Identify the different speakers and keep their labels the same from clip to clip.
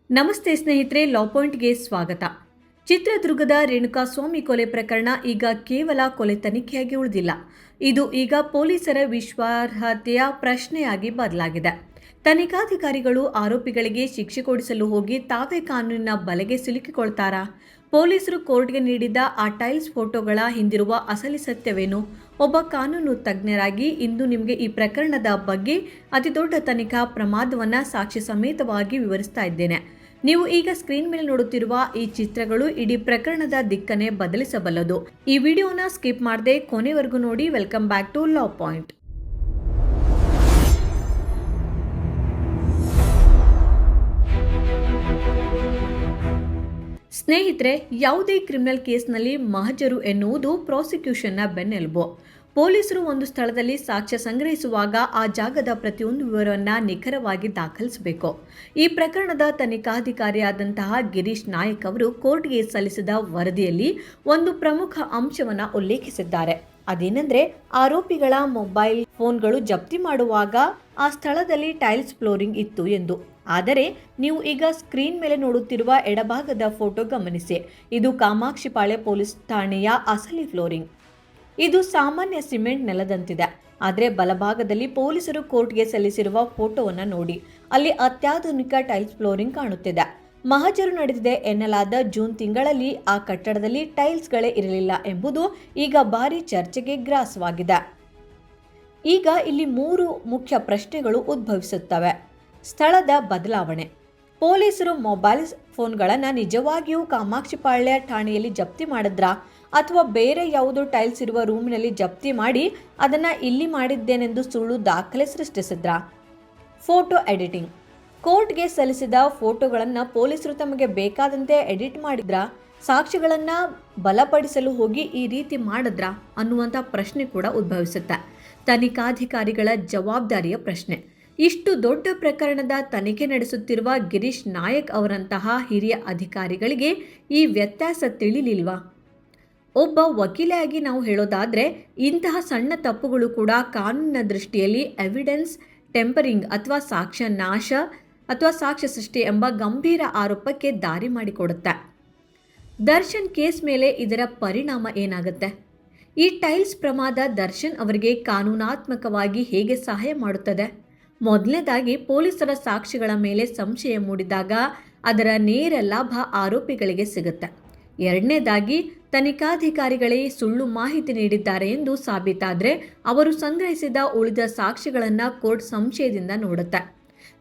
Speaker 1: ನಮಸ್ತೆ ಸ್ನೇಹಿತರೆ, ಲಾ ಪಾಯಿಂಟ್ಗೆ ಸ್ವಾಗತ. ಚಿತ್ರದುರ್ಗದ ರೇಣುಕಾಸ್ವಾಮಿ ಕೊಲೆ ಪ್ರಕರಣ ಈಗ ಕೇವಲ ಕೊಲೆ ತನಿಖೆಯಾಗಿ ಉಳಿದಿಲ್ಲ. ಇದು ಈಗ ಪೊಲೀಸರ ವಿಶ್ವಾಸಾರ್ಹತೆಯ ಪ್ರಶ್ನೆಯಾಗಿ ಬದಲಾಗಿದೆ. ತನಿಖಾಧಿಕಾರಿಗಳು ಆರೋಪಿಗಳಿಗೆ ಶಿಕ್ಷೆ ಕೊಡಿಸಲು ಹೋಗಿ ತಾವೇ ಕಾನೂನಿನ ಬಲೆಗೆ ಸಿಲುಕಿಕೊಳ್ತಾರಾ? ಪೊಲೀಸರು ಕೋರ್ಟ್ಗೆ ನೀಡಿದ್ದ ಆ ಟೈಲ್ಸ್ ಫೋಟೋಗಳ ಹಿಂದಿರುವ ಅಸಲಿ ಸತ್ಯವೇನು? ಒಬ್ಬ ಕಾನೂನು ತಜ್ಞರಾಗಿ ಇಂದು ನಿಮಗೆ ಈ ಪ್ರಕರಣದ ಬಗ್ಗೆ ಅತಿದೊಡ್ಡ ತನಿಖಾ ಪ್ರಮಾದವನ್ನು ಸಾಕ್ಷಿ ಸಮೇತವಾಗಿ ವಿವರಿಸ್ತಾ ಇದ್ದೇನೆ. ನೀವು ಈಗ ಸ್ಕ್ರೀನ್ ಮೇಲೆ ನೋಡುತ್ತಿರುವ ಈ ಚಿತ್ರಗಳು ಇಡೀ ಪ್ರಕರಣದ ದಿಕ್ಕನ್ನೇ ಬದಲಿಸಬಲ್ಲದು. ಈ ವಿಡಿಯೋನ ಸ್ಕಿಪ್ ಮಾಡದೆ ಕೊನೆವರೆಗೂ ನೋಡಿ. Welcome back to law point. ಸ್ನೇಹಿತರೆ, ಯಾವುದೇ ಕ್ರಿಮಿನಲ್ ಕೇಸ್ನಲ್ಲಿ ಮಹಜರು ಎನ್ನುವುದು ಪ್ರಾಸಿಕ್ಯೂಷನ್ನ ಬೆನ್ನೆಲುಬು. ಪೊಲೀಸರು ಒಂದು ಸ್ಥಳದಲ್ಲಿ ಸಾಕ್ಷ್ಯ ಸಂಗ್ರಹಿಸುವಾಗ ಆ ಜಾಗದ ಪ್ರತಿಯೊಂದು ವಿವರವನ್ನು ನಿಖರವಾಗಿ ದಾಖಲಿಸಬೇಕು. ಈ ಪ್ರಕರಣದ ತನಿಖಾಧಿಕಾರಿಯಾದಂತಹ ಗಿರೀಶ್ ನಾಯಕ್ ಅವರು ಕೋರ್ಟ್ಗೆ ಸಲ್ಲಿಸಿದ ವರದಿಯಲ್ಲಿ ಒಂದು ಪ್ರಮುಖ ಅಂಶವನ್ನು ಉಲ್ಲೇಖಿಸಿದ್ದಾರೆ. ಅದೇನೆಂದರೆ, ಆರೋಪಿಗಳ ಮೊಬೈಲ್ ಫೋನ್ಗಳು ಜಪ್ತಿ ಮಾಡುವಾಗ ಆ ಸ್ಥಳದಲ್ಲಿ ಟೈಲ್ಸ್ ಫ್ಲೋರಿಂಗ್ ಇತ್ತು ಎಂದು. ಆದರೆ ನೀವು ಈಗ ಸ್ಕ್ರೀನ್ ಮೇಲೆ ನೋಡುತ್ತಿರುವ ಎಡಭಾಗದ ಫೋಟೋ ಗಮನಿಸಿ. ಇದು ಕಾಮಾಕ್ಷಿಪಾಳ್ಯ ಪೊಲೀಸ್ ಠಾಣೆಯ ಅಸಲಿ ಫ್ಲೋರಿಂಗ್. ಇದು ಸಾಮಾನ್ಯ ಸಿಮೆಂಟ್ ನೆಲದಂತಿದೆ. ಆದರೆ ಬಲಭಾಗದಲ್ಲಿ ಪೊಲೀಸರು ಕೋರ್ಟ್ಗೆ ಸಲ್ಲಿಸಿರುವ ಫೋಟೋವನ್ನು ನೋಡಿ. ಅಲ್ಲಿ ಅತ್ಯಾಧುನಿಕ ಟೈಲ್ಸ್ ಫ್ಲೋರಿಂಗ್ ಕಾಣುತ್ತಿದೆ. ಮಹಜರು ನಡೆದಿದೆ ಎನ್ನಲಾದ ಜೂನ್ ತಿಂಗಳಲ್ಲಿ ಆ ಕಟ್ಟಡದಲ್ಲಿ ಟೈಲ್ಸ್ಗಳೇ ಇರಲಿಲ್ಲ ಎಂಬುದು ಈಗ ಭಾರಿ ಚರ್ಚೆಗೆ ಗ್ರಾಸವಾಗಿದೆ. ಈಗ ಇಲ್ಲಿ 3 ಮುಖ್ಯ ಪ್ರಶ್ನೆಗಳು ಉದ್ಭವಿಸುತ್ತವೆ. ಸ್ಥಳದ ಬದಲಾವಣೆ. ಪೊಲೀಸರು ಮೊಬೈಲ್ ಫೋನ್ಗಳನ್ನು ನಿಜವಾಗಿಯೂ ಕಾಮಾಕ್ಷಿಪಾಳ್ಯ ಠಾಣೆಯಲ್ಲಿ ಜಪ್ತಿ ಮಾಡಿದ್ರಾ, ಅಥವಾ ಬೇರೆ ಯಾವುದೋ ಟೈಲ್ಸ್ ಇರುವ ರೂಮಿನಲ್ಲಿ ಜಪ್ತಿ ಮಾಡಿ ಅದನ್ನು ಇಲ್ಲಿ ಮಾಡಿದ್ದೇನೆಂದು ಸುಳ್ಳು ದಾಖಲೆ ಸೃಷ್ಟಿಸಿದ್ರಾ? Photo editing. ಕೋರ್ಟ್ಗೆ ಸಲ್ಲಿಸಿದ ಫೋಟೋಗಳನ್ನು ಪೊಲೀಸರು ತಮಗೆ ಬೇಕಾದಂತೆ ಎಡಿಟ್ ಮಾಡಿದ್ರಾ? ಸಾಕ್ಷಿಗಳನ್ನು ಬಲಪಡಿಸಲು ಹೋಗಿ ಈ ರೀತಿ ಮಾಡಿದ್ರಾ ಅನ್ನುವಂಥ ಪ್ರಶ್ನೆ ಕೂಡ ಉದ್ಭವಿಸುತ್ತೆ. ತನಿಖಾಧಿಕಾರಿಗಳ ಜವಾಬ್ದಾರಿಯ ಪ್ರಶ್ನೆ. ಇಷ್ಟು ದೊಡ್ಡ ಪ್ರಕರಣದ ತನಿಖೆ ನಡೆಸುತ್ತಿರುವ ಗಿರೀಶ್ ನಾಯಕ್ ಅವರಂತಹ ಹಿರಿಯ ಅಧಿಕಾರಿಗಳಿಗೆ ಈ ವ್ಯತ್ಯಾಸ ತಿಳಿಲಿಲ್ವಾ? ಒಬ್ಬ ವಕೀಲೆಯಾಗಿ ನಾವು ಹೇಳೋದಾದರೆ, ಇಂತಹ ಸಣ್ಣ ತಪ್ಪುಗಳು ಕೂಡ ಕಾನೂನಿನ ದೃಷ್ಟಿಯಲ್ಲಿ ಎವಿಡೆನ್ಸ್ ಟೆಂಪರಿಂಗ್ ಅಥವಾ ಸಾಕ್ಷ್ಯ ನಾಶ ಅಥವಾ ಸಾಕ್ಷ್ಯ ಸೃಷ್ಟಿ ಎಂಬ ಗಂಭೀರ ಆರೋಪಕ್ಕೆ ದಾರಿ ಮಾಡಿಕೊಡುತ್ತೆ. ದರ್ಶನ್ ಕೇಸ್ ಮೇಲೆ ಇದರ ಪರಿಣಾಮ ಏನಾಗುತ್ತೆ? ಈ ಟೈಲ್ಸ್ ಪ್ರಮಾದ ದರ್ಶನ್ ಅವರಿಗೆ ಕಾನೂನಾತ್ಮಕವಾಗಿ ಹೇಗೆ ಸಹಾಯ ಮಾಡುತ್ತದೆ? ಮೊದಲನೇದಾಗಿ, ಪೊಲೀಸರ ಸಾಕ್ಷಿಗಳ ಮೇಲೆ ಸಂಶಯ ಮೂಡಿದಾಗ ಅದರ ನೇರ ಲಾಭ ಆರೋಪಿಗಳಿಗೆ ಸಿಗುತ್ತೆ. ಎರಡನೇದಾಗಿ, ತನಿಖಾಧಿಕಾರಿಗಳೇ ಸುಳ್ಳು ಮಾಹಿತಿ ನೀಡಿದ್ದಾರೆ ಎಂದು ಸಾಬೀತಾದರೆ ಅವರು ಸಂಗ್ರಹಿಸಿದ ಉಳಿದ ಸಾಕ್ಷಿಗಳನ್ನು ಕೋರ್ಟ್ ಸಂಶಯದಿಂದ ನೋಡುತ್ತೆ.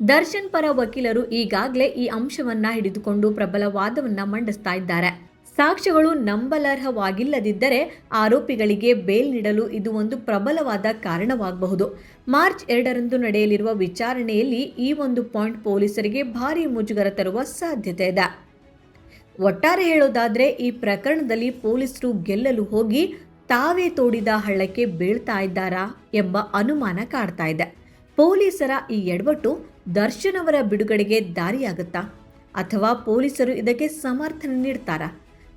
Speaker 1: ದರ್ಶನ್ ಪರ ವಕೀಲರು ಈಗಾಗಲೇ ಈ ಅಂಶವನ್ನು ಹಿಡಿದುಕೊಂಡು ಪ್ರಬಲ ವಾದವನ್ನು ಮಂಡಿಸ್ತಾ ಇದ್ದಾರೆ. ಸಾಕ್ಷ್ಯಗಳು ನಂಬಲರ್ಹವಾಗಿಲ್ಲದಿದ್ದರೆ ಆರೋಪಿಗಳಿಗೆ ಬೇಲ್ ನೀಡಲು ಇದು ಒಂದು ಪ್ರಬಲವಾದ ಕಾರಣವಾಗಬಹುದು. ಮಾರ್ಚ್ 2ರಂದು ನಡೆಯಲಿರುವ ವಿಚಾರಣೆಯಲ್ಲಿ ಈ ಒಂದು ಪಾಯಿಂಟ್ ಪೊಲೀಸರಿಗೆ ಭಾರೀ ಮುಜುಗರ ತರುವ ಸಾಧ್ಯತೆ ಇದೆ. ಒಟ್ಟಾರೆ ಹೇಳೋದಾದರೆ, ಈ ಪ್ರಕರಣದಲ್ಲಿ ಪೊಲೀಸರು ಗೆಲ್ಲಲು ಹೋಗಿ ತಾವೇ ತೋಡಿದ ಹಳ್ಳಕ್ಕೆ ಬೀಳ್ತಾ ಇದ್ದಾರಾ ಎಂಬ ಅನುಮಾನ ಕಾಡ್ತಾ ಇದೆ. ಪೊಲೀಸರ ಈ ಎಡವಟ್ಟು ದರ್ಶನ್ ಅವರ ಬಿಡುಗಡೆಗೆ ದಾರಿಯಾಗುತ್ತಾ, ಅಥವಾ ಪೊಲೀಸರು ಇದಕ್ಕೆ ಸಮರ್ಥನೆ ನೀಡ್ತಾರಾ?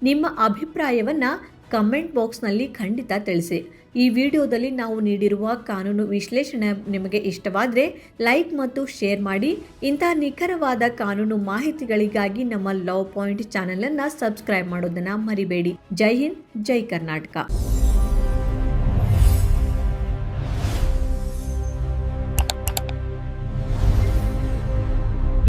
Speaker 1: ನಿಮ್ಮ ಅಭಿಪ್ರಾಯವನ್ನು ಕಮೆಂಟ್ ಬಾಕ್ಸ್ನಲ್ಲಿ ಖಂಡಿತ ತಿಳಿಸಿ. ಈ ವಿಡಿಯೋದಲ್ಲಿ ನಾವು ನೀಡಿರುವ ಕಾನೂನು ವಿಶ್ಲೇಷಣೆ ನಿಮಗೆ ಇಷ್ಟವಾದರೆ ಲೈಕ್ ಮತ್ತು ಶೇರ್ ಮಾಡಿ. ಇಂತಹ ನಿಖರವಾದ ಕಾನೂನು ಮಾಹಿತಿಗಳಿಗಾಗಿ ನಮ್ಮ ಲಾ ಪಾಯಿಂಟ್ ಚಾನಲನ್ನು ಸಬ್ಸ್ಕ್ರೈಬ್ ಮಾಡೋದನ್ನು ಮರಿಬೇಡಿ. ಜೈ ಹಿಂದ್, ಜೈ ಕರ್ನಾಟಕ.